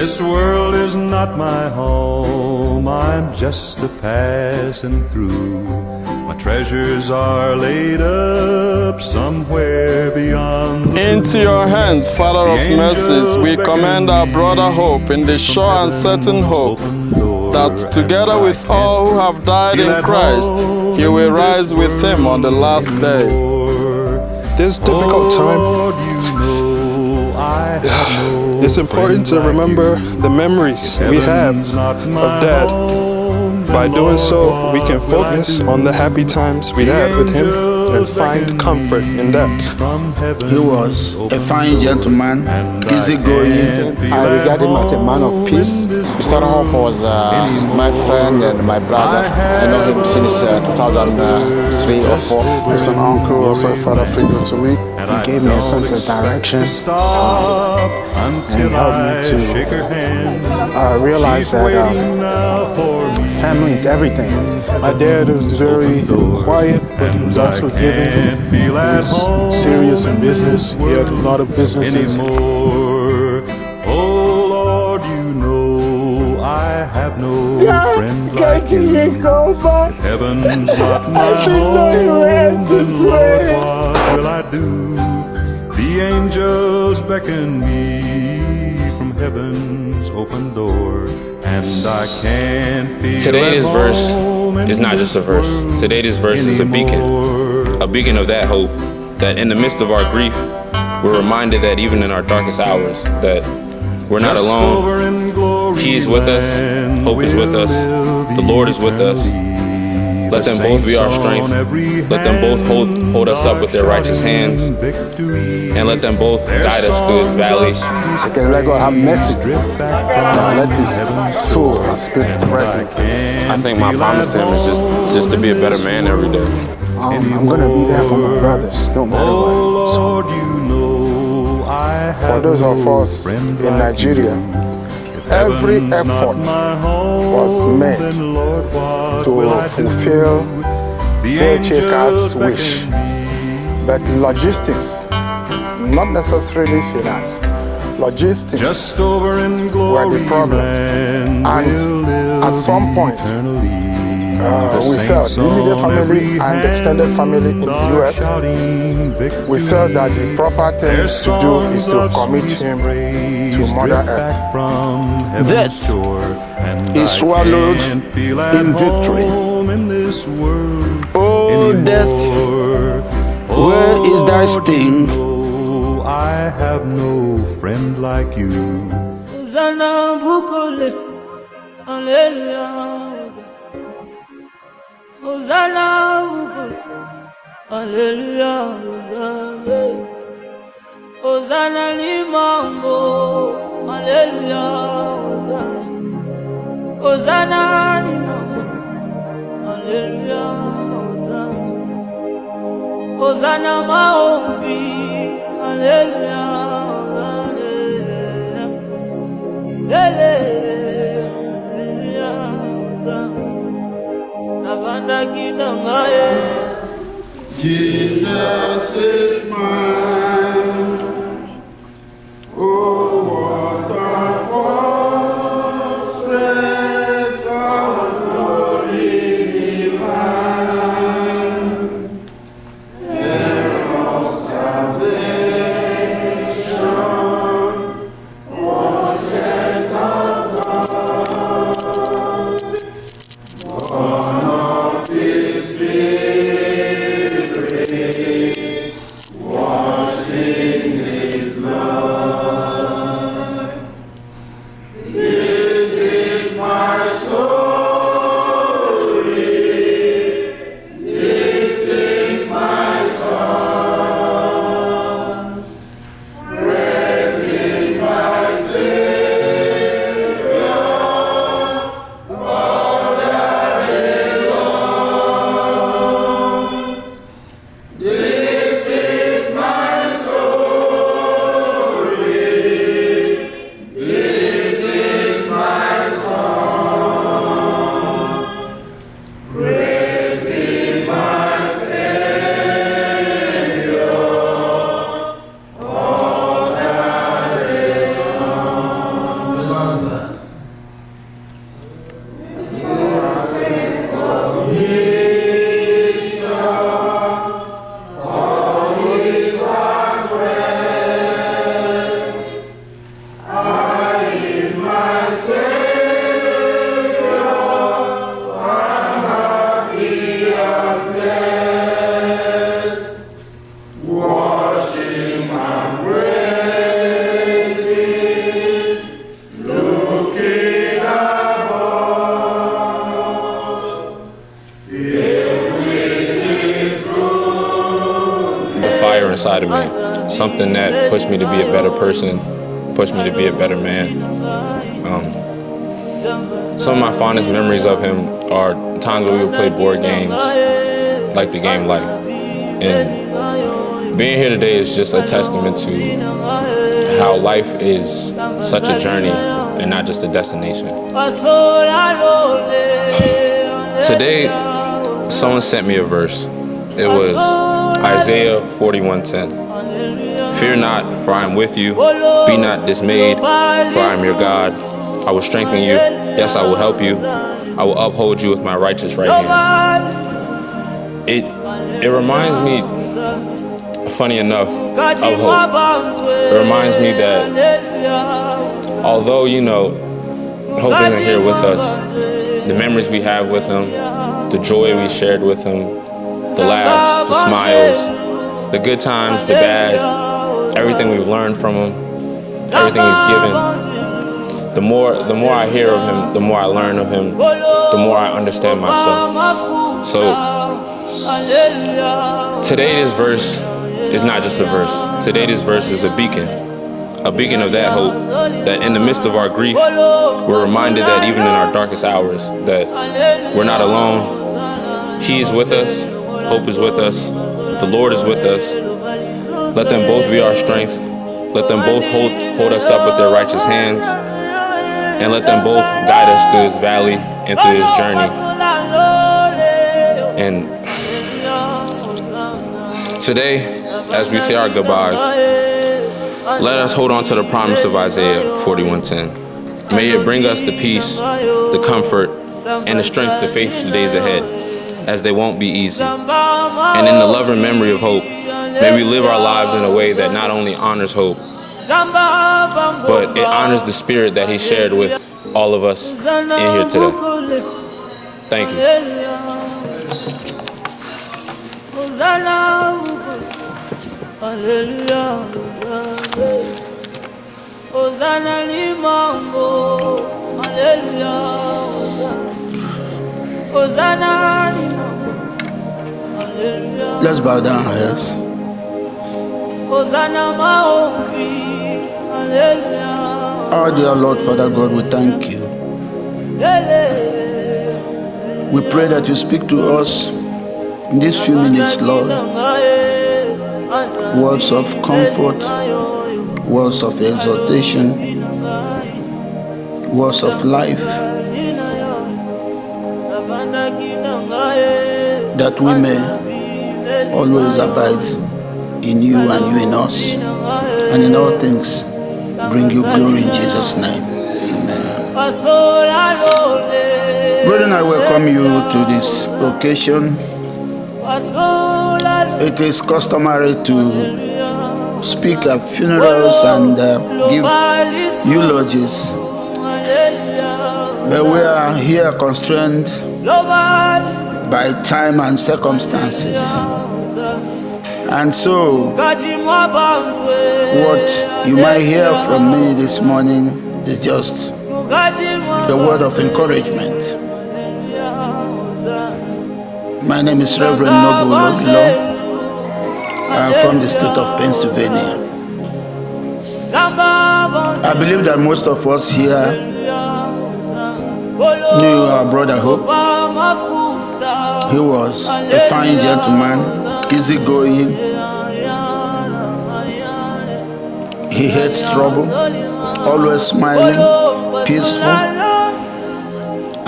This world is not my home, I'm just a passing through. My treasures are laid up somewhere beyond. Into your hands, Father of mercies, we commend our brother Hope in the sure and certain hope that together with all who have died in Christ, he will rise with him on the last day. This difficult time, it's important to remember the memories we have of Dad. By doing so, we can focus on the happy times we had with him and find comfort in that. He was a fine gentleman, easygoing. I regard him as a man of peace. Mr. Hope was my friend and my brother. I know him since 2003 or 4. He's an uncle, also a father figure to me. He gave me a sense of direction and helped me to realize that family is everything. My dad was very quiet, but he was also giving. He was serious in business. He had a lot of businesses. Oh Lord, you know I have no friend like you. Heaven's not my home, then Lord, what will I do? The angels beckon me from heaven's open door, and I can't feel. Today's verse is not just a verse. Today's verse is a beacon of that hope, that in the midst of our grief, we're reminded that even in our darkest hours, that we're not alone. He is with us, hope is with us, the Lord is with us. Let them both be our strength. Let them both hold us up with their righteous hands. And let them both guide us through this valley. Because let God have mercy. Let his soul and spirit rest in peace. I think my promise to him is just to be a better man every day. I'm going to be there for my brothers, no matter what. For those of us in Nigeria, every effort was made to fulfill Chika's wish. But logistics, not necessarily finance, logistics were the problems. And at some point, we felt, the immediate family and the extended family in the US, we felt that the proper thing to do is to commit him to Mother Earth. Death is swallowed in victory. Oh, death, where is thy sting? I have no friend like you. Hosanna Bukole, Hallelujah. Hosanna Bukole, Hallelujah. Hosanna Limango, Hallelujah. Hosanna Limango, Hallelujah. Hosanna Maombi, Hallelujah. Jesus is mine. Oh, what a fortress of glory divine. There of salvation, fortress of God, born of His Spirit. inside of me, something that pushed me to be a better person, pushed me to be a better man. Some of my fondest memories of him are times when we would play board games, like the game Life. And being here today is just a testament to how life is such a journey and not just a destination. Today, someone sent me a verse. It was Isaiah 41:10. Fear not, for I am with you. Be not dismayed, for I am your God. I will strengthen you. Yes, I will help you. I will uphold you with my righteous right hand. It reminds me, funny enough, of hope. It reminds me that although, hope isn't here with us, the memories we have with him, the joy we shared with him, the laughs, the smiles, the good times, the bad, everything we've learned from him, everything he's given. The more I hear of him, the more I learn of him, the more I understand myself. So today this verse is not just a verse. Today this verse is a beacon of that hope, that in the midst of our grief, we're reminded that even in our darkest hours, that we're not alone. He is with us. Hope is with us. The Lord is with us. Let them both be our strength. Let them both hold us up with their righteous hands. And let them both guide us through this valley and through this journey. And today, as we say our goodbyes, let us hold on to the promise of Isaiah 41:10. May it bring us the peace, the comfort, and the strength to face the days ahead, as they won't be easy. And in the love and memory of hope, may we live our lives in a way that not only honors hope, but it honors the spirit that he shared with all of us in here today. Thank you. Let's bow down our heads. Our dear Lord, Father God, we thank you. We pray that you speak to us in these few minutes, Lord. Words of comfort, words of exhortation, words of life, that we may always abide in you and you in us, and in all things bring you glory in Jesus' name. Amen. Brethren, I welcome you to this occasion. It is customary to speak at funerals and give eulogies, but we are here constrained by time and circumstances. And so, what you might hear from me this morning is just a word of encouragement. My name is Reverend Noble Odilo. I'm from the state of Pennsylvania. I believe that most of us here knew our brother Hope. He was a fine gentleman, easygoing. He hates trouble, always smiling, peaceful,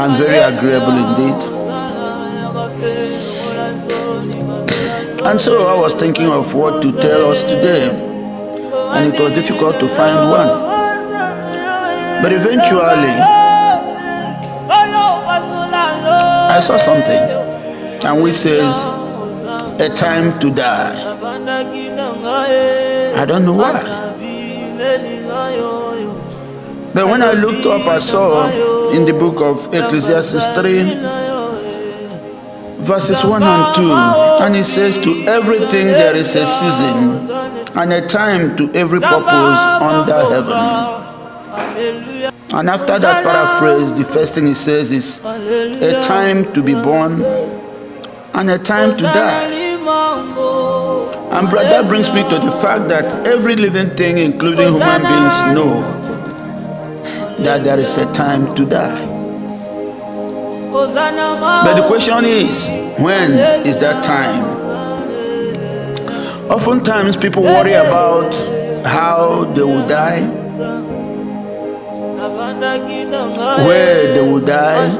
and very agreeable indeed. And so I was thinking of what to tell us today, and it was difficult to find one. But eventually, I saw something, and which says, a time to die. I don't know why. But when I looked up, I saw in the book of Ecclesiastes 3, verses 1 and 2, and it says, to everything there is a season, and a time to every purpose under heaven. And after that paraphrase, the first thing it says is, a time to be born, and a time to die. And brother, that brings me to the fact that every living thing, including human beings, know that there is a time to die. But the question is, when is that time? Oftentimes people worry about how they will die, where they will die,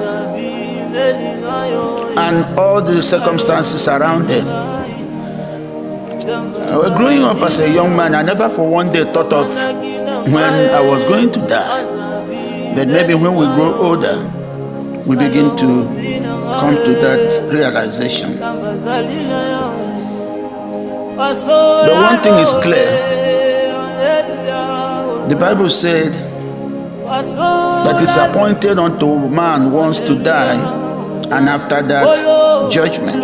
and all the circumstances around them. Growing up as a young man, I never for one day thought of when I was going to die. But maybe when we grow older, we begin to come to that realization. But one thing is clear. The Bible said that it's appointed unto man once to die, and after that, judgment.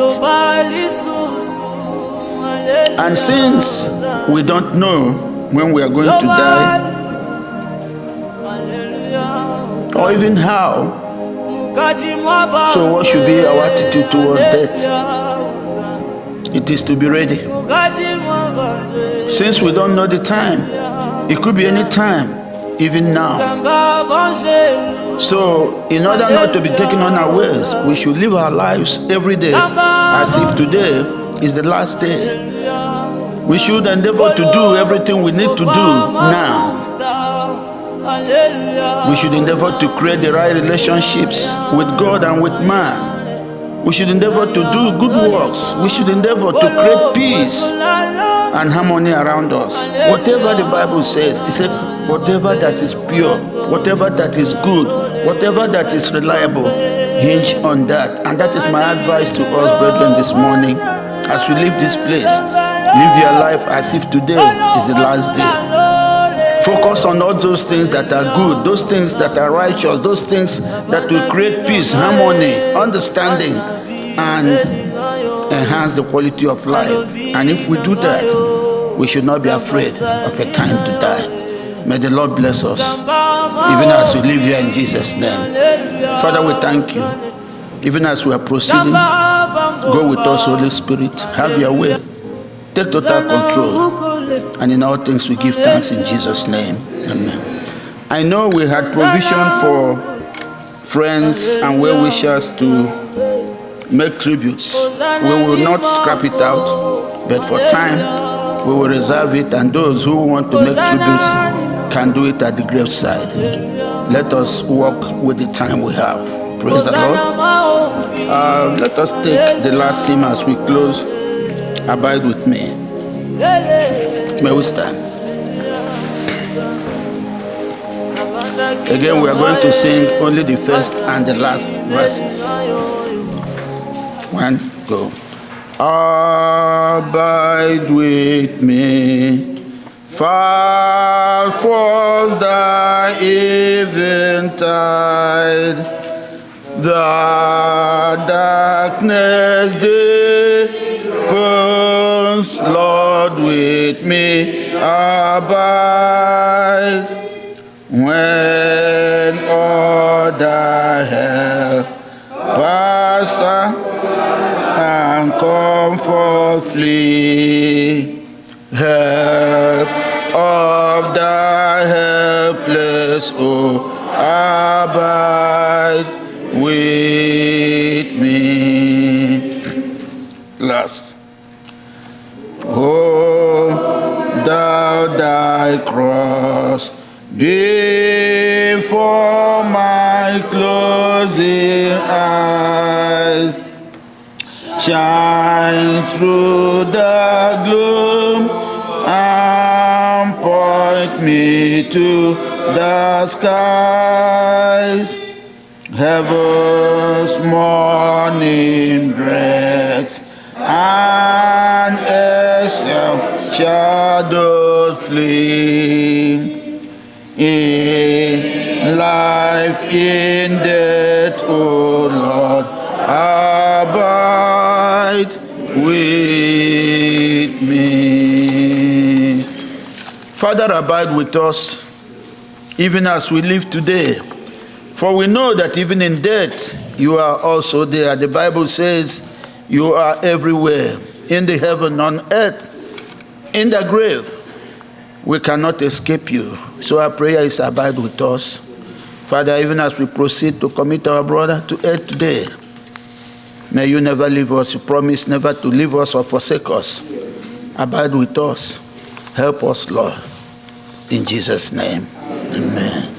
And since we don't know when we are going to die, or even how, so what should be our attitude towards death? It is to be ready. Since we don't know the time, it could be any time, even now. So, in order not to be taken unawares, we should live our lives every day as if today is the last day. We should endeavor to do everything we need to do now. We should endeavor to create the right relationships with God and with man. We should endeavor to do good works. We should endeavor to create peace and harmony around us. Whatever the Bible says, it said, whatever that is pure, whatever that is good, whatever that is reliable, hinge on that. And that is my advice to us, brethren, this morning. As we leave this place, live your life as if today is the last day. Focus on all those things that are good, those things that are righteous, those things that will create peace, harmony, understanding, and enhance the quality of life. And if we do that, we should not be afraid of a time to die. May the Lord bless us, even as we live here in Jesus' name. Father, we thank you. Even as we are proceeding, go with us, Holy Spirit. Have your way. Take total control. And in all things we give thanks in Jesus' name. Amen. I know we had provision for friends and well-wishers to make tributes. We will not scrap it out, but for time, we will reserve it, and those who want to make tributes can do it at the graveside. Let us walk with the time we have. Praise the Lord. Let us take the last hymn as we close. Abide with me. May we stand. Again, we are going to sing only the first and the last verses. 1, go. Abide with me, far falls thy eventide, the darkness deepens, Lord, with me abide. When all thy help pass and comfort flee, help of thy helpless, oh, abide with me. Last. Oh, thou thy cross before my closing eyes, shine through the gloom and point me to the skies. Heaven's morning breaks and earth's shadows flee. In life, in death, O Lord, abide with me. Father, abide with us, even as we live today. For we know that even in death, you are also there. The Bible says you are everywhere, in the heaven, on earth, in the grave, we cannot escape you. So our prayer is abide with us. Father, even as we proceed to commit our brother to earth today, may you never leave us. You promise never to leave us or forsake us. Abide with us. Help us, Lord. In Jesus' name, amen.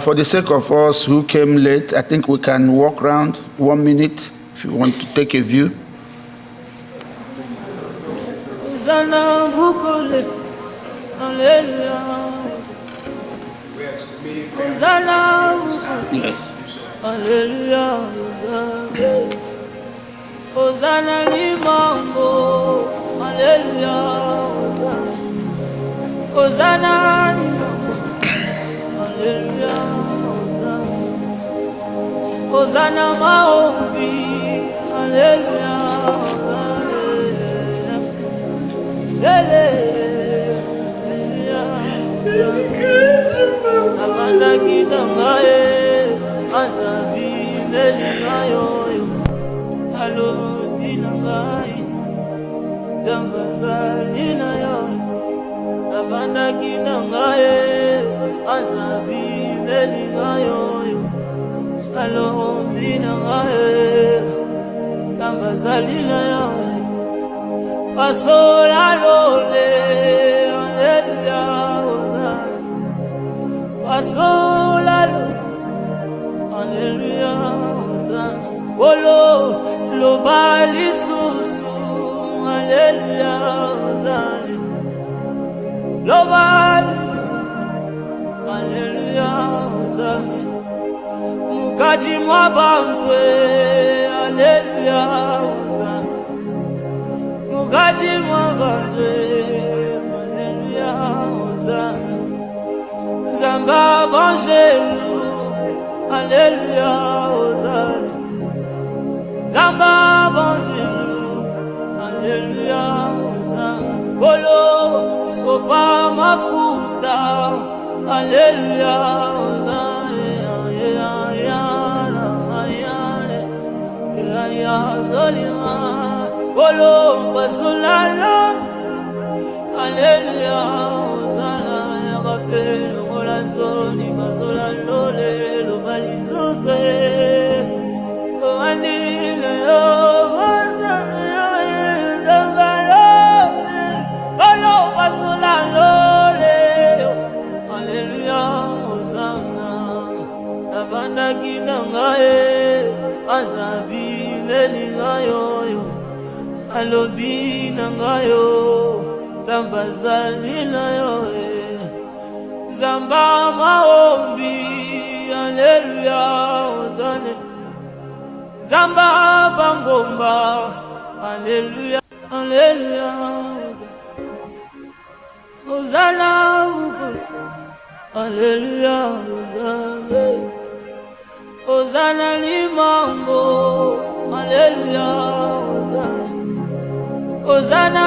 For the sake of us who came late, I think we can walk around 1 minute if you want to take a view. Hosanna, Bukole, Hallelujah. Hosanna, Bukole, Yes. Hallelujah. Hosanna, Limango, Hallelujah. Hosanna, Limango, Hallelujah. Hosanna, Maombi, Hallelujah. Pasola lole, hallelujah, pasola lole, hallelujah, olo lo bali susu, hallelujah, lo bali susu, hallelujah, mukaji mwabangwe, hallelujah. Mukaji mwabangwe, hallelujah, Hosanna. Zamba banjelu, hallelujah, Hosanna. Zamba banjelu, hallelujah, Hosanna. Bolo sopa mafuta, hallelujah, Hosanna. Bolo basulala, hallelujah, Hosanna. Rappel la zone, basola lole, lo balisose, lo andile, lo basana, zambalole, bolo basola lole, hallelujah, Hosanna. Nabanda kinangae, azabi melingayo. Alobi nangayo, zamba zalinayo, zamba maombi, hallelujah, Hosanna. Zamba bangomba, hallelujah, hallelujah, Hosanna, hallelujah, Hosanna. Hosanna limango, hallelujah. Hosanna,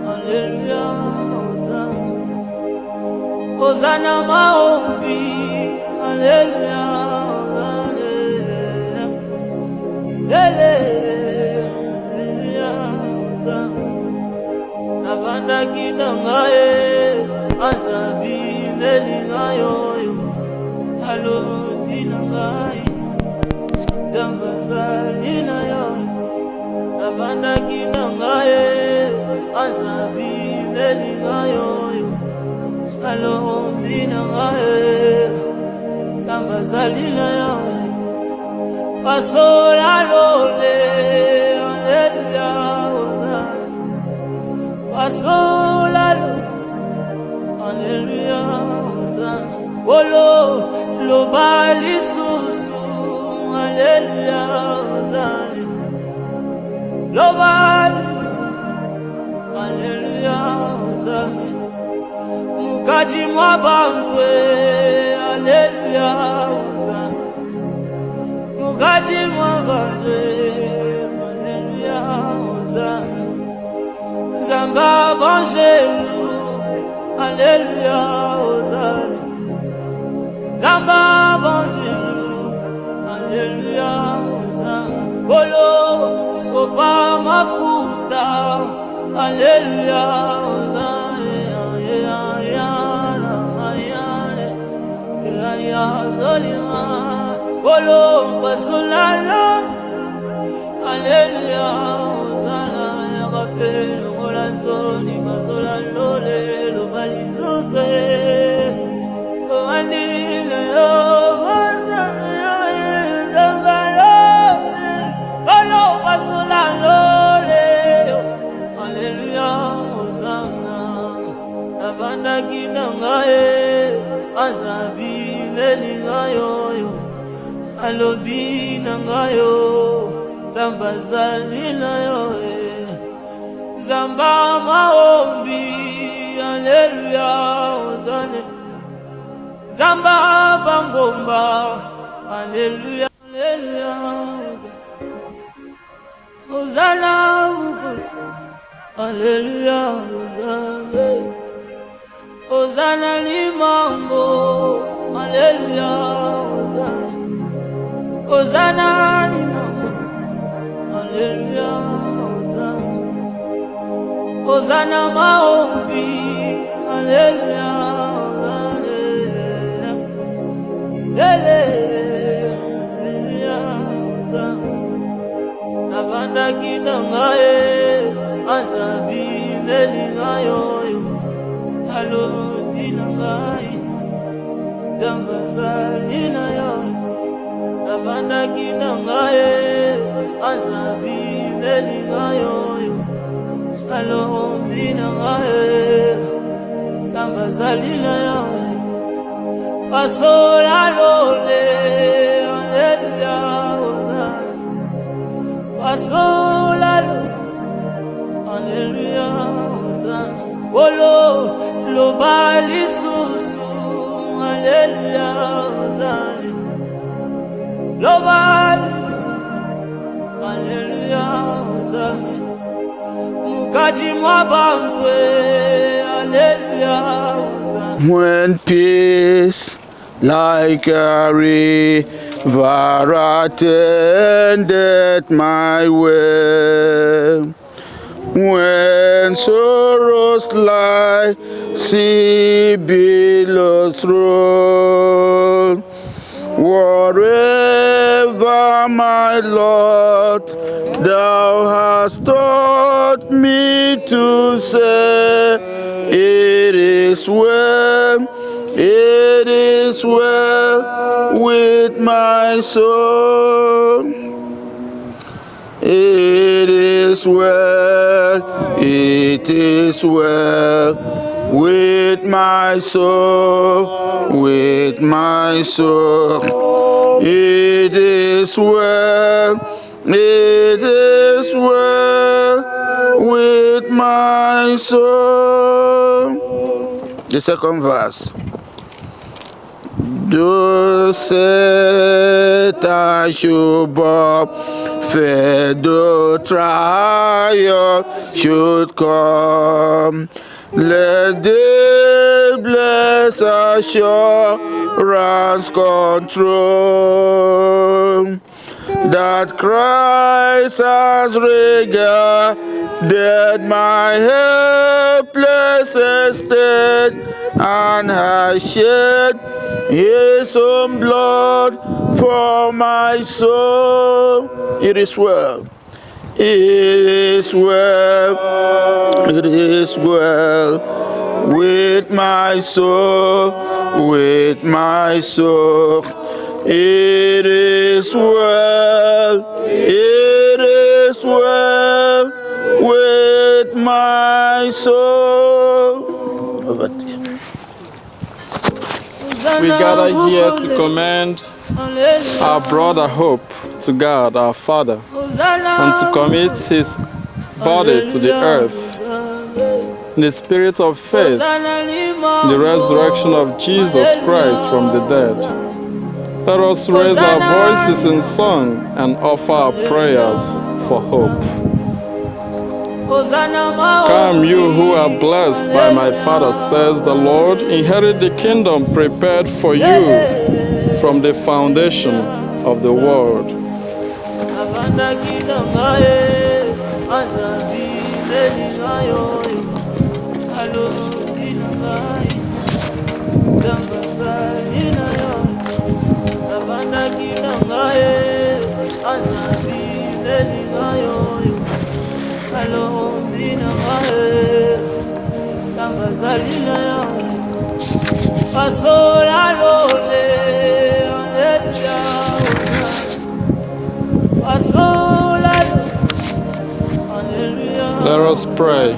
hallelujah, Hosanna. Hosanna, maombi, hallelujah, hallelujah, Hosanna. Navanda kinangae, azabi melingayo, halobi nangae, dambazalina yo. Navanda kinangae, azabi melingayo, halobi nangae, dambazalina yo. Pasola lole, hallelujah, Hosanna. Pasola lole, hallelujah, Hosanna. Olo lo bali susu, hallelujah, Hosanna. Lo bali susu, hallelujah, Hosanna. Mukaji mwabangwe, hallelujah, Hosanna. Mukaji mwabangwe, hallelujah, Hosanna. Zamba banjelu, hallelujah, Hosanna. Zamba banjelu, hallelujah, Hosanna. Bolo sopa mafuta, hallelujah, alobi nangayo zamba zalila yo zamba maombi haleluya ozane zamba bangomba haleluya haleluya ozana haleluya ozane ozana limango haleluya ozane Hosanna, hallelujah, Hosanna, Hosanna, maombi, hallelujah, hallelujah, Hosanna, navanda kinangae, azabi melingayo, halo binangae, dambazalina yo. Navanda kinangae, azabi melingayo, alo binangae, samba zalila yo, pasola lole, haleluya, ozana, pasola lole, haleluya, ozana, olo, lo bali susu, haleluya, ozana. Hallelujah, Hosanna. Mukaji mwabangwe, hallelujah, Hosanna. When peace like a river attended my way, when sorrows like sea billows roll, whatever, my Lord, thou hast taught me to say, it is well with my soul. It is well with my soul, with my soul. It is well with my soul. The second verse. Though Satan should buffet, though trial should come, let the blessed assurance control that Christ has regarded my helpless estate and has shed His own blood for my soul. It is well. It is well with my soul, with my soul. It is well with my soul. Over to you. We gather here to commend our brother Hope to God, our Father, and to commit his body to the earth in the spirit of faith, the resurrection of Jesus Christ from the dead. Let us raise our voices in song and offer our prayers for hope. Come, you who are blessed by my Father, says the Lord, inherit the kingdom prepared for you from the foundation of the world. Let us pray.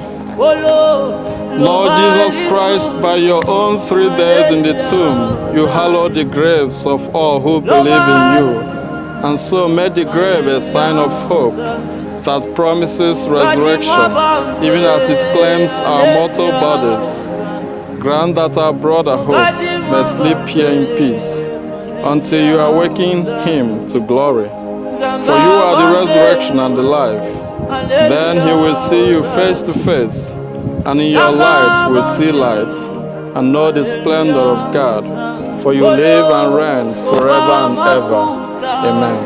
Lord Jesus Christ, by your own 3 days in the tomb, you hallowed the graves of all who believe in you, and so made the grave a sign of hope that promises resurrection, even as it claims our mortal bodies. Grant that our brother Hope may sleep here in peace, until you awaken him to glory. For you are the resurrection and the life. Then he will see you face to face, and in your light will see light, and know the splendor of God. For you live and reign forever and ever. Amen.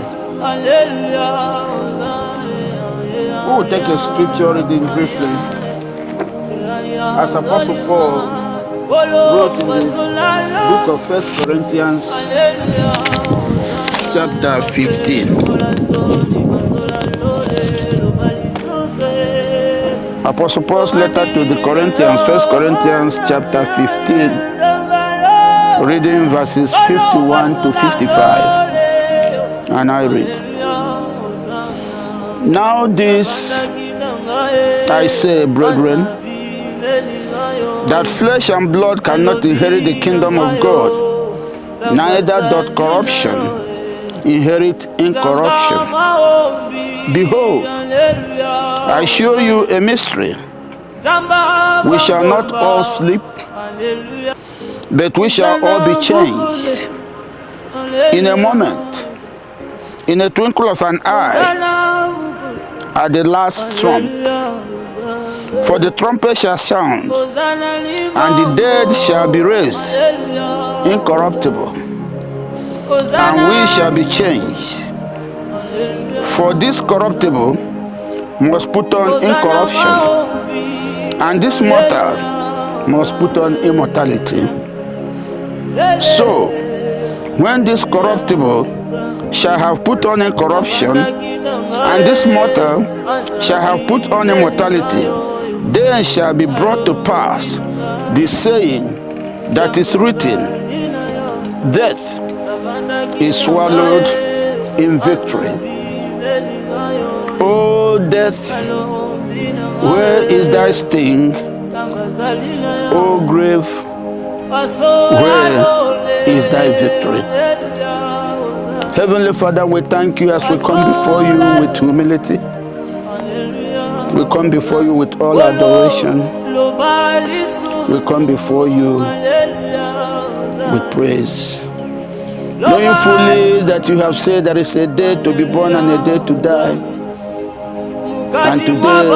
We will take a scripture reading briefly. As Apostle Paul wrote in the book of 1 Corinthians, chapter 15. Apostle Paul's letter to the Corinthians, 1 Corinthians chapter 15, reading verses 51 to 55. And I read, Now this I say, brethren, that flesh and blood cannot inherit the kingdom of God, neither doth corruption inherit incorruption. Behold, I show you a mystery. We shall not all sleep, but we shall all be changed. In a moment, in a twinkle of an eye, at the last trump. For the trumpet shall sound, and the dead shall be raised incorruptible, and we shall be changed. For this corruptible must put on incorruption, and this mortal must put on immortality. So, when this corruptible shall have put on incorruption, and this mortal shall have put on immortality, then shall be brought to pass the saying that is written, Death is swallowed in victory. O death, where is thy sting? O grave, where is thy victory? Heavenly Father, we thank you as we come before you with humility. We come before you with all adoration. We come before you with praise. Knowing fully that you have said there is a day to be born and a day to die. And today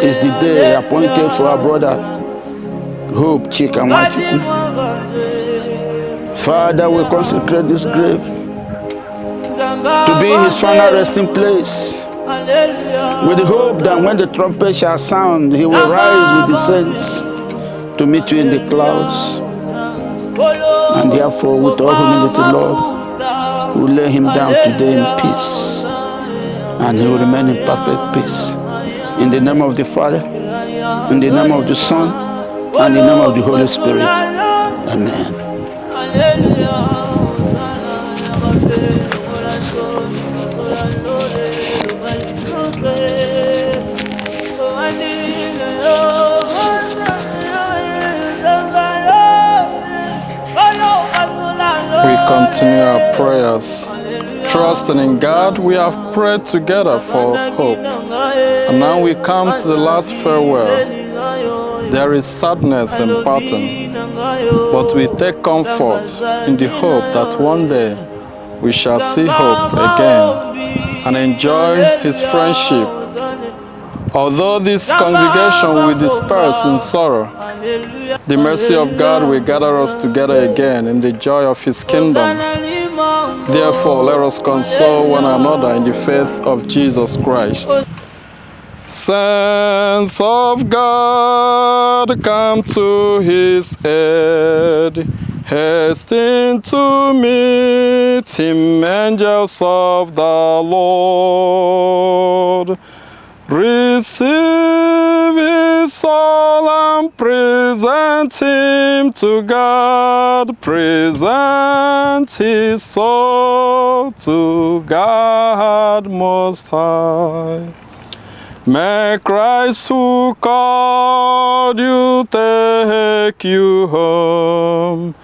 is the day appointed for our brother Hope Chikamwachuku. Father, we consecrate this grave to be his final resting place, with the hope that when the trumpet shall sound, he will rise with the saints to meet you in the clouds. And therefore, with all humility, Lord, we will lay him down today in peace, and he will remain in perfect peace. In the name of the Father, in the name of the Son, and in the name of the Holy Spirit. Amen. We continue our prayers. Trusting in God, we have prayed together for hope. And now we come to the last farewell. There is sadness in parting, but we take comfort in the hope that one day we shall see Hope again and enjoy his friendship. Although this congregation will disperse in sorrow, the mercy of God will gather us together again in the joy of his kingdom. Therefore, let us console one another in the faith of Jesus Christ. Saints of God, come to his aid. Hasten to meet him, angels of the Lord. Receive his soul and present him to God. Present his soul to God Most High. May Christ who called you take you home.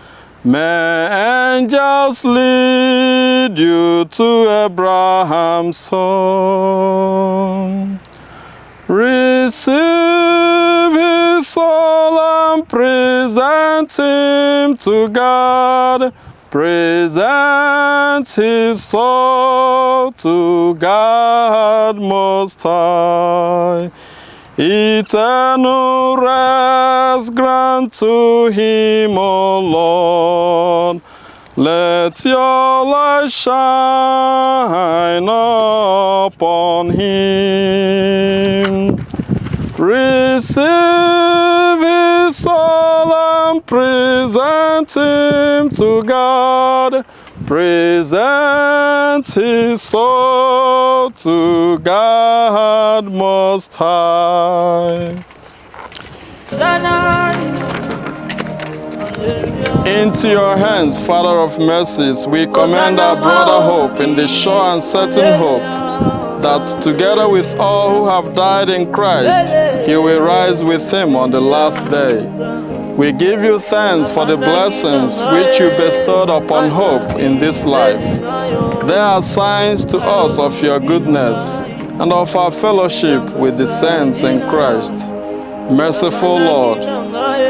May angels lead you to Abraham's home. Receive his soul and present him to God. Present his soul to God Most High. Eternal rest grant to him, O Lord. Let your light shine upon him. Receive his soul and present him to God. Present his soul to God Most High. Into your hands, Father of mercies, we commend our brother Hope in the sure and certain hope that together with all who have died in Christ, he will rise with him on the last day. We give you thanks for the blessings which you bestowed upon Hope in this life. They are signs to us of your goodness and of our fellowship with the saints in Christ. Merciful Lord,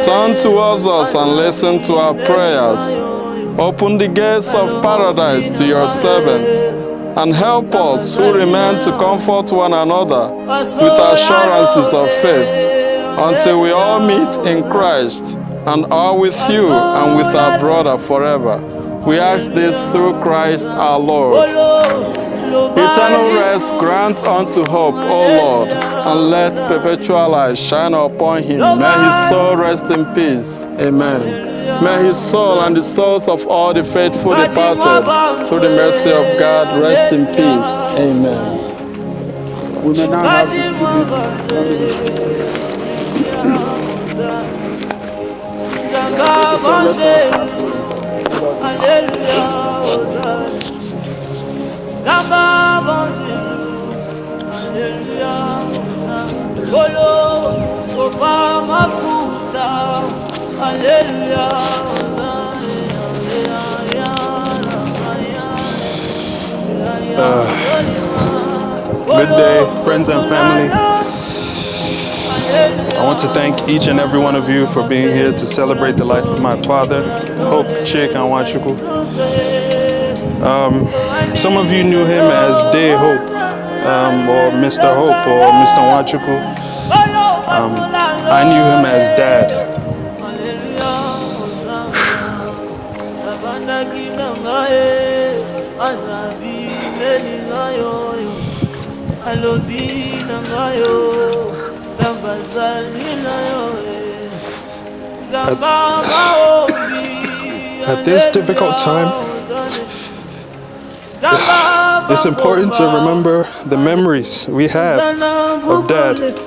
turn towards us and listen to our prayers. Open the gates of paradise to your servants, and help us who remain to comfort one another with assurances of faith, until we all meet in Christ and are with you and with our brother forever. We ask this through Christ our Lord. Eternal rest grant unto Hope, O Lord, and let perpetual light shine upon him. May his soul rest in peace. Amen. May his soul and the souls of all the faithful departed, through the mercy of God, rest in peace. Amen. We may now have Good day, friends and family. I want to thank each and every one of you for being here to celebrate the life of my father, Hope Chika Nwachukwu. Some of you knew him as Day Hope, or Mr. Hope, or Mr. Nwachukwu. I knew him as Dad. At this difficult time, it's important to remember the memories we have of Dad.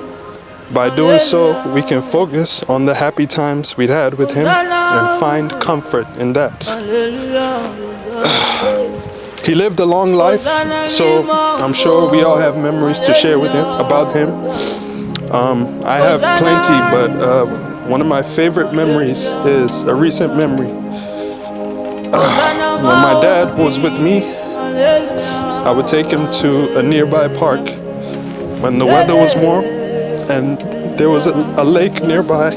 By doing so, we can focus on the happy times we'd had with him and find comfort in that. He lived a long life, so I'm sure we all have memories to share with him about him. I have plenty, but one of my favorite memories is a recent memory. When my dad was with me, I would take him to a nearby park when the weather was warm and there was a lake nearby,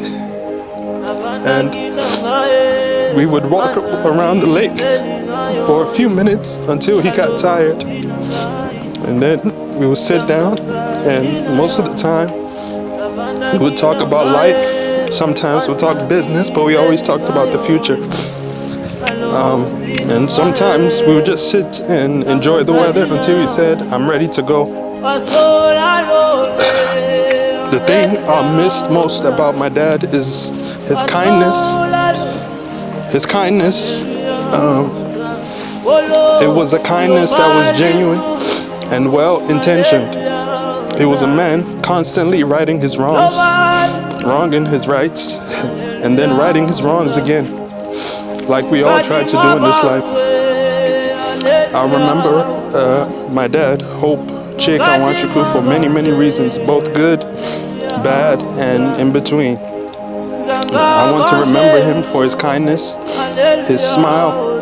and we would walk around the lake for a few minutes until he got tired, and then we would sit down, and most of the time we would talk about life. Sometimes we'd talk business, but we always talked about the future. And sometimes we would just sit and enjoy the weather until he said, I'm ready to go. The thing I missed most about my dad is his kindness. His kindness, it was a kindness that was genuine and well-intentioned. He was a man constantly righting his wrongs, wronging his rights, and then righting his wrongs again, like we all try to do in this life. I remember my dad, Hope Chika Nwachukwu, for many, many reasons, both good, bad, and in between. I want to remember him for his kindness, his smile,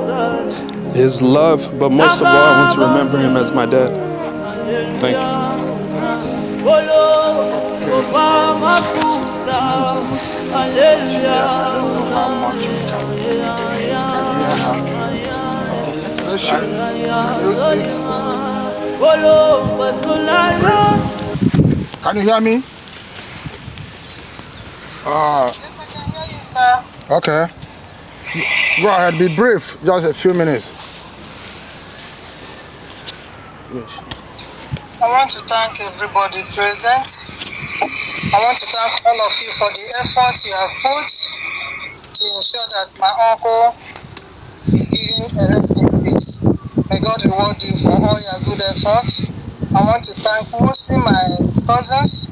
his love, but most of all, I want to remember him as my dad. Thank you. Can you hear me? Yes, I can hear you, sir. Okay. Go ahead, be brief, just a few minutes. I want to thank everybody present. I want to thank all of you for the efforts you have put to ensure that my uncle is given a rest in peace. May God reward you for all your good efforts. I want to thank mostly my cousins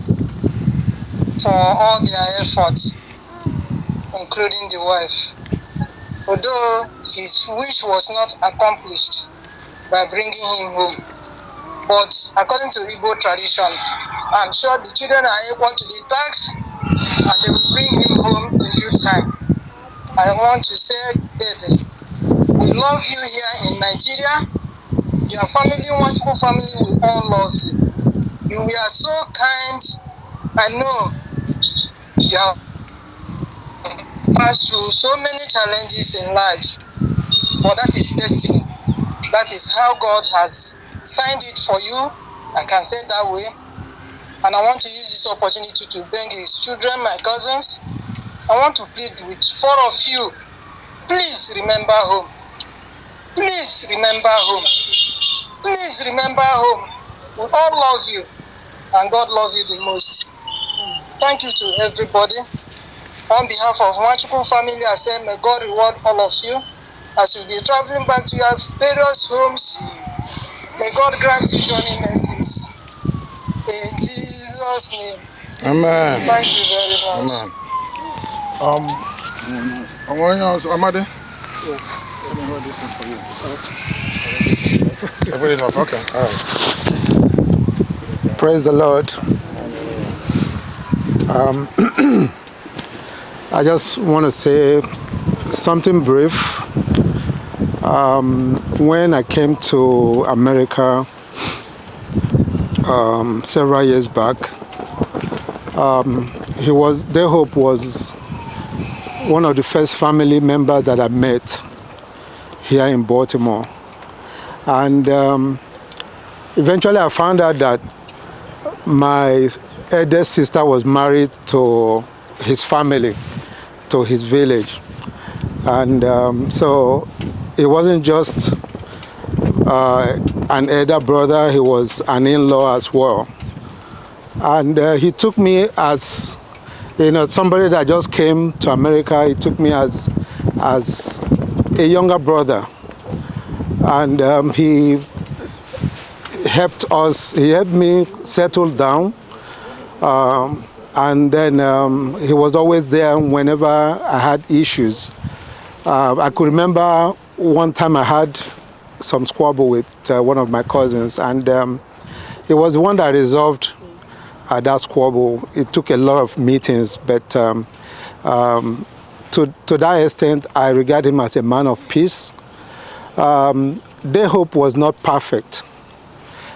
for all their efforts, including the wife. Although his wish was not accomplished by bringing him home, but according to Igbo tradition, I'm sure the children are able to the task and they will bring him home in due time. I want to say, Dede, we love you here in Nigeria. Your family, Nwachukwu family, we all love you. You are so kind. I know you have passed through so many challenges in life, but that is destiny. That is how God has signed it for you. I can say it that way. And I want to use this opportunity to bring his children, my cousins. I want to plead with 4 of you. Please remember home. Please remember home. Please remember home. We all love you, and God loves you the most. Thank you to everybody. On behalf of Nwachukwu family, I say may God reward all of you as you be traveling back to your various homes. May God grant you journey mercies. In Jesus' name. Amen. Thank you very much. Amen. Anyone else, Amade? Yes. Let me hold this one for you. I put it off. Okay. All right. Praise the Lord. I just want to say something brief. When I came to America several years back, Hope was one of the first family members that I met here in Baltimore. And eventually I found out that my eldest sister was married to his family, to his village. And so it wasn't just an elder brother, he was an in-law as well. And he took me as, somebody that just came to America. He took me as a younger brother. And he helped me settle down. And then he was always there whenever I had issues. I could remember one time I had some squabble with one of my cousins, and it was the one that resolved that squabble. It took a lot of meetings, but to that extent, I regard him as a man of peace. Hope was not perfect.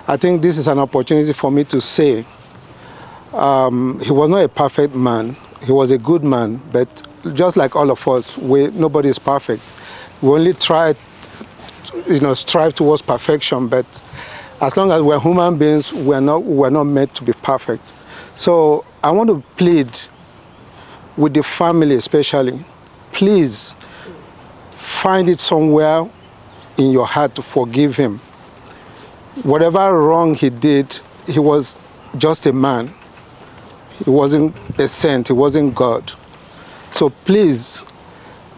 I think this is an opportunity for me to say he was not a perfect man. He was a good man, but just like all of us, nobody is perfect. We only try, strive towards perfection, but as long as we're human beings, we're not meant to be perfect. So I want to plead with the family especially, please find it somewhere in your heart to forgive him. Whatever wrong he did, he was just a man. He wasn't a saint, he wasn't God. So please,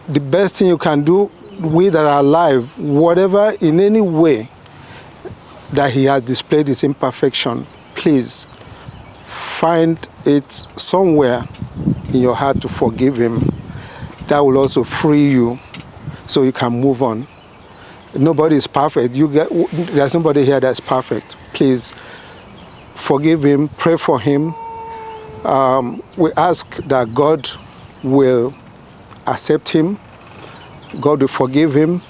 the best thing you can do, we that are alive, whatever in any way that he has displayed his imperfection, please find it somewhere in your heart to forgive him. That will also free you so you can move on. Nobody is perfect. There's nobody here that's perfect. Please forgive him, pray for him. We ask that God will accept him, God will forgive him,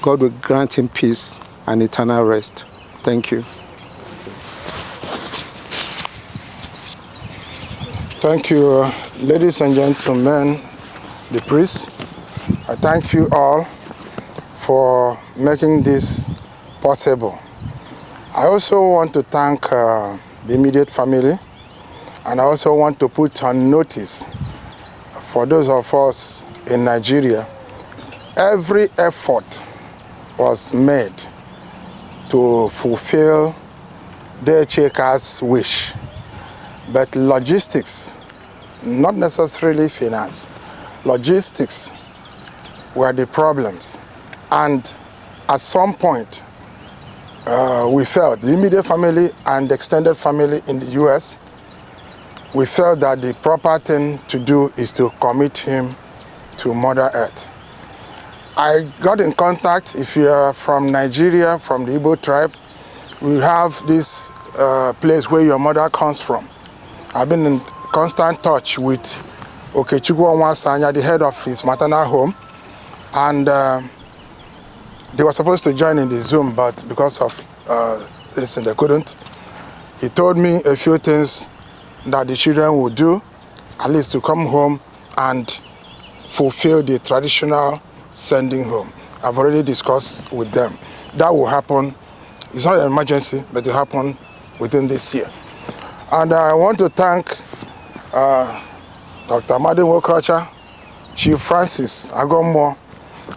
God will grant him peace and eternal rest. Thank you. Thank you, ladies and gentlemen, the priests. I thank you all for making this possible. I also want to thank the immediate family, and I also want to put on notice for those of us in Nigeria, every effort was made to fulfill the Cheka's wish. But logistics, not necessarily finance, logistics were the problems. And at some point, we felt, the immediate family and the extended family in the US, we felt that the proper thing to do is to commit him to Mother Earth. I got in contact, if you are from Nigeria, from the Igbo tribe, we have this place where your mother comes from. I've been in constant touch with Okechukwu Onwasanya, the head of his maternal home, and they were supposed to join in the Zoom, but because of this, they couldn't. He told me a few things that the children would do, at least to come home and fulfill the traditional sending home. I've already discussed with them. That will happen. It's not an emergency, but it will happen within this year. And I want to thank Dr. Madden Wokocha, Chief Francis Agomo,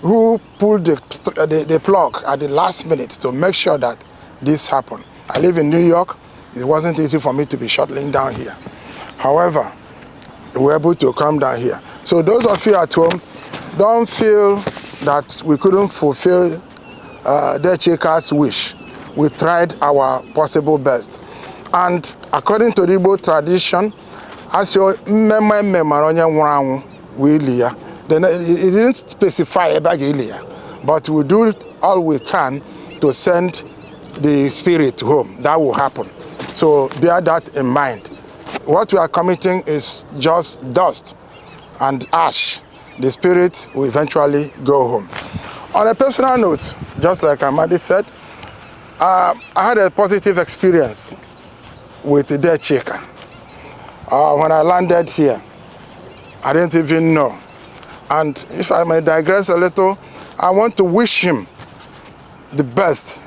who pulled the plug at the last minute to make sure that this happened. I live in New York. It wasn't easy for me to be shuttling down here. However, we were able to come down here. So those of you at home, don't feel that we couldn't fulfill the Cheka's wish. We tried our possible best. And according to the Igbo tradition, as your then it didn't specify about Ilia, but we do all we can to send the spirit home. That will happen. So bear that in mind. What we are committing is just dust and ash. The spirit will eventually go home. On a personal note, just like Amadi said, I had a positive experience with the dead Cheka. When I landed here, I didn't even know. And if I may digress a little, I want to wish him the best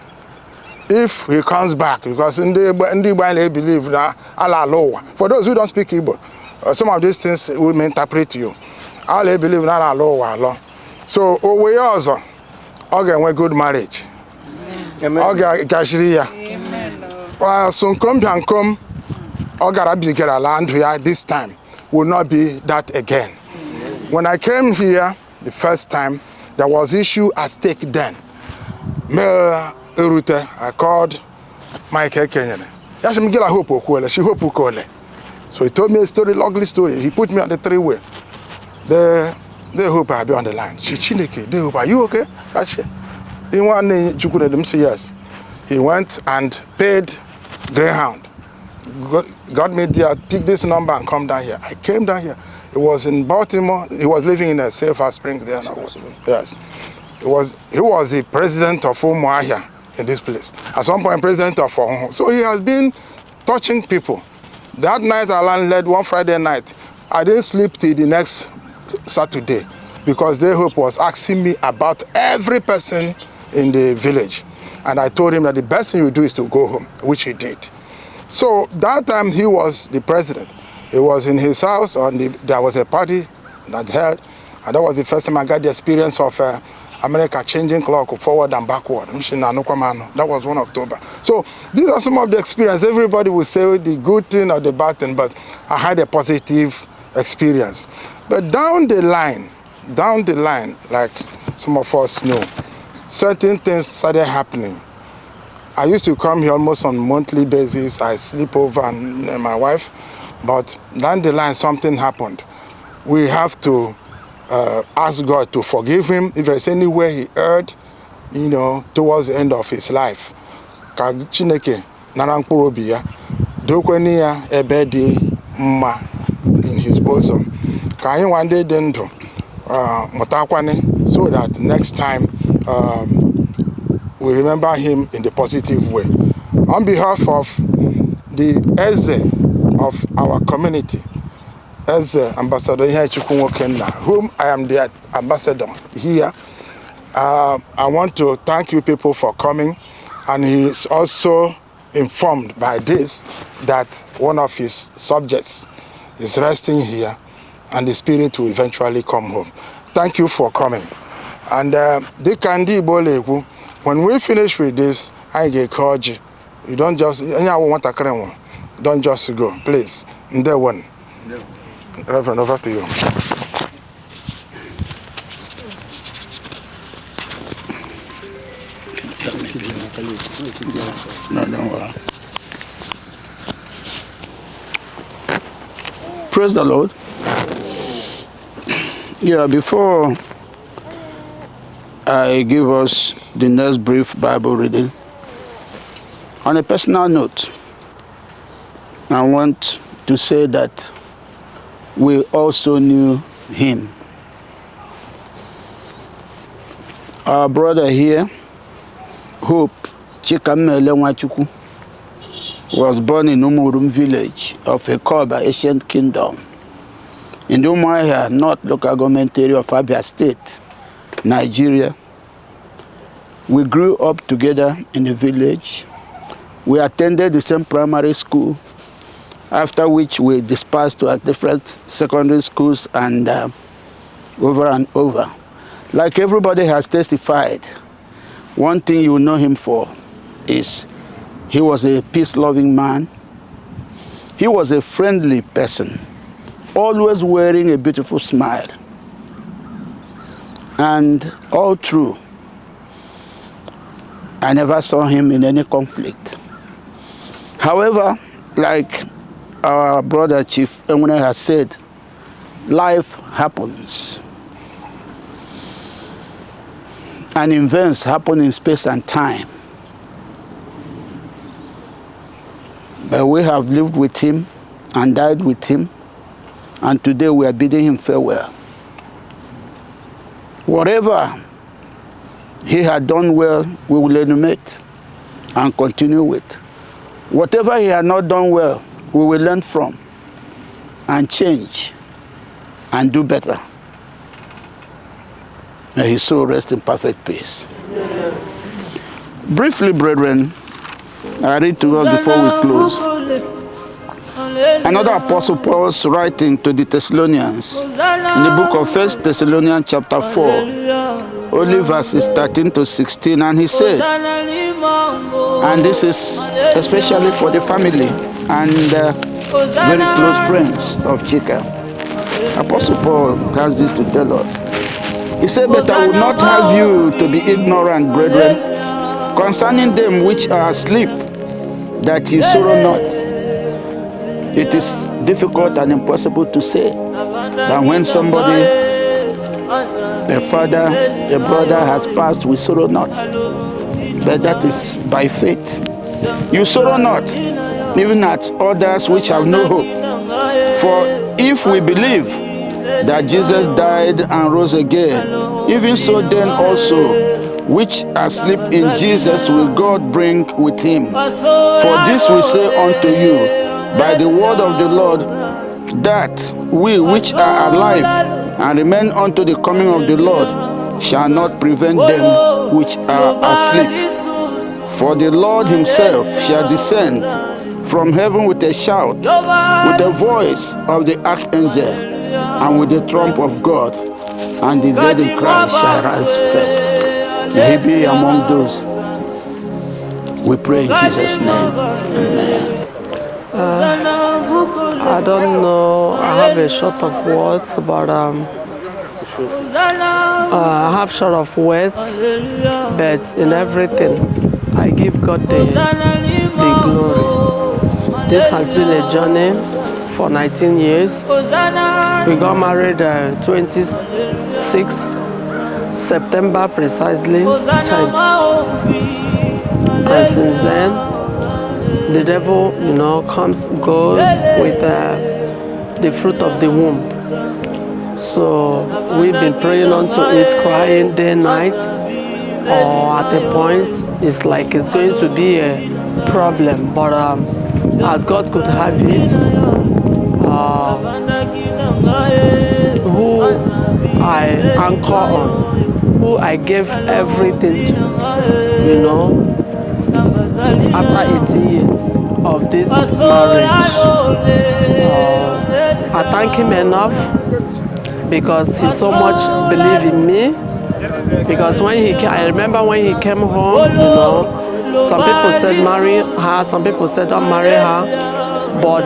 if he comes back, because in the Igbo they believe that Allah Lowa. For those who don't speak Igbo, some of these things we may interpret to you. Allah believe in Allah Lowa. So we also get good marriage. Okay, Kashiriya. So come land here this time will not be that again. When I came here the first time, there was issue at stake then. I called Mike Kenyan. She hope. So he told me a story, lovely story. He put me on the three-way. They hope I'll be on the line. They hope, are you okay? In one day, yes. He went and paid Greyhound. Got me there, pick this number and come down here. I came down here. It was in Baltimore. He was living in a Safer Spring there. Yes. He was the president of Umuahia in this place. At some point, president of Ohun. So he has been touching people. That night I landed one Friday night. I didn't sleep till the next Saturday because the hope was asking me about every person in the village. And I told him that the best thing you do is to go home, which he did. So that time he was the president. He was in his house, there was a party that held, and that was the first time I got the experience of America changing clock forward and backward. That was 1 October. So these are some of the experience. Everybody will say the good thing or the bad thing, but I had a positive experience. But down the line, like some of us know, certain things started happening. I used to come here almost on a monthly basis. I sleep over and my wife, but down the line something happened. We have to ask God to forgive him if there's any way he erred, towards the end of his life. Ka Chineke narangporobi ya, dokweni ya ebedi mma in his bosom. Ka anyị wande dị ndụ mutakwane, so that next time we remember him in the positive way. On behalf of the Eze of our community, as Ambassador Ihechukwu, whom I am the ambassador here, I want to thank you people for coming. And he is also informed by this that one of his subjects is resting here and the spirit will eventually come home. Thank you for coming. And when we finish with this, I get called you. You don't just go, please. There one. Reverend, over to you. No, don't worry. Praise the Lord. Yeah, before I give us the next brief Bible reading, on a personal note, I want to say that we also knew him. Our brother here, Hope Chikamele Nwachukwu, was born in Umurum village of Ekoba, ancient kingdom, in the Umuahia North local government area of Abia State, Nigeria. We grew up together in the village. We attended the same primary school, after which we dispersed to different secondary schools and over and over. Like everybody has testified, one thing you know him for is he was a peace-loving man. He was a friendly person, always wearing a beautiful smile. And all through, I never saw him in any conflict. However, like our brother Chief Enwune has said, life happens. And events happen in space and time. But we have lived with him and died with him, and today we are bidding him farewell. Whatever he had done well, we will enumerate and continue with. Whatever he had not done well, we will learn from and change and do better. May his soul rest in perfect peace. Briefly, brethren, I read to us before we close. Another Apostle Paul's writing to the Thessalonians in the book of 1 Thessalonians chapter 4, only verses 13 to 16, and he said, and this is especially for the family and very close friends of Chika. Apostle Paul has this to tell us. He said, but I would not have you to be ignorant, brethren, concerning them which are asleep, that ye sorrow not. It is difficult and impossible to say that when somebody, a father, a brother has passed, we sorrow not. But that is by faith. You sorrow not, even at others which have no hope. For if we believe that Jesus died and rose again, even so then also, which are asleep in Jesus will God bring with him. For this we say unto you, by the word of the Lord, that we which are alive and remain unto the coming of the Lord shall not prevent them which are asleep. For the Lord himself shall descend from heaven with a shout, with the voice of the archangel, and with the trump of God, and the dead in Christ shall rise first. May he be among those. We pray in Jesus' name. Amen. I don't know. I have a short of words, but I have short of words, but in everything, I give God the glory. This has been a journey for 19 years. We got married 26 September precisely 10th. And since then, the devil, goes with the fruit of the womb. So we've been praying unto it, crying day and night, or at a point, it's like it's going to be a problem. But as God could have it, who I anchor on, who I gave everything to, after 18 years of this marriage, I thank him enough because he so much believed in me. Because when he came, I remember when he came home, some people said marry her, some people said don't marry her, but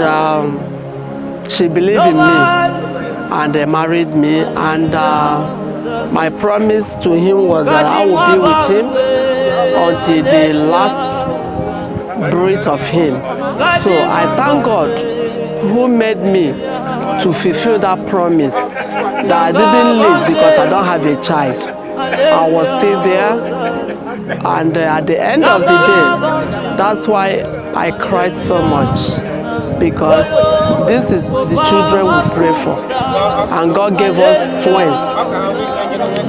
she believed in me and they married me. And my promise to him was that I would be with him until the last breath of him. So I thank God who made me to fulfill that promise, that I didn't leave because I don't have a child. I was still there, and at the end of the day, that's why I cried so much, because this is the children we pray for, and God gave us twins,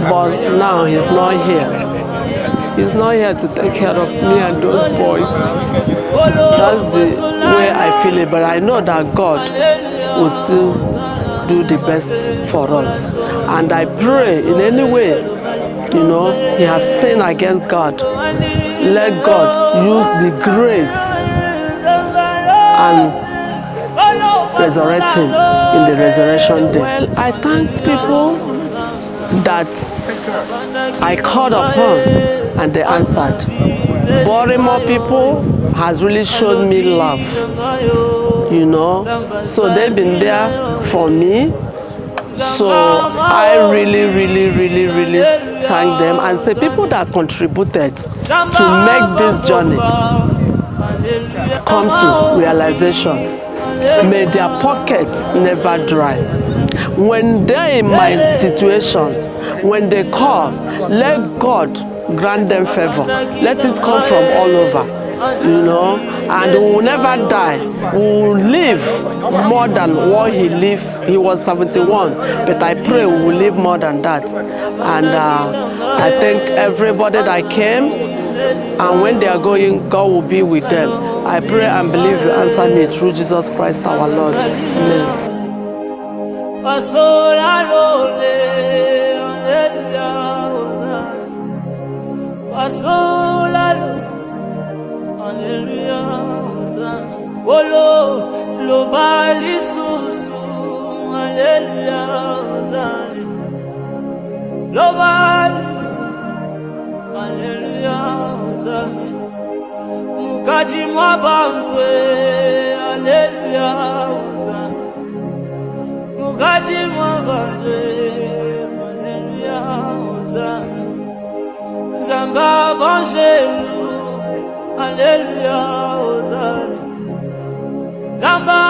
but now he's not here. He's not here to take care of me and those boys. That's the way I feel it, but I know that God will still do the best for us. And I pray in any way, he has sinned against God, let God use the grace and resurrect him in the resurrection day. Well, I thank people that I called upon and they answered. Baltimore people has really shown me love, so they've been there for me. So I really thank them, and say people that contributed to make this journey come to realization, may their pockets never dry. When they're in my situation, when they call, let God grant them favor. Let it come from all over, and we will never die. We will live more than what he lived. He was 71, but I pray we will live more than that. And I thank everybody that came, and when they are going, God will be with them. I pray and believe you answer me through Jesus Christ our Lord. Amen. Mukaji mwabangwe, hallelujah, Hosanna. Mukaji mwabangwe, hallelujah, Hosanna. Zamba banjelu, hallelujah, Hosanna. Zamba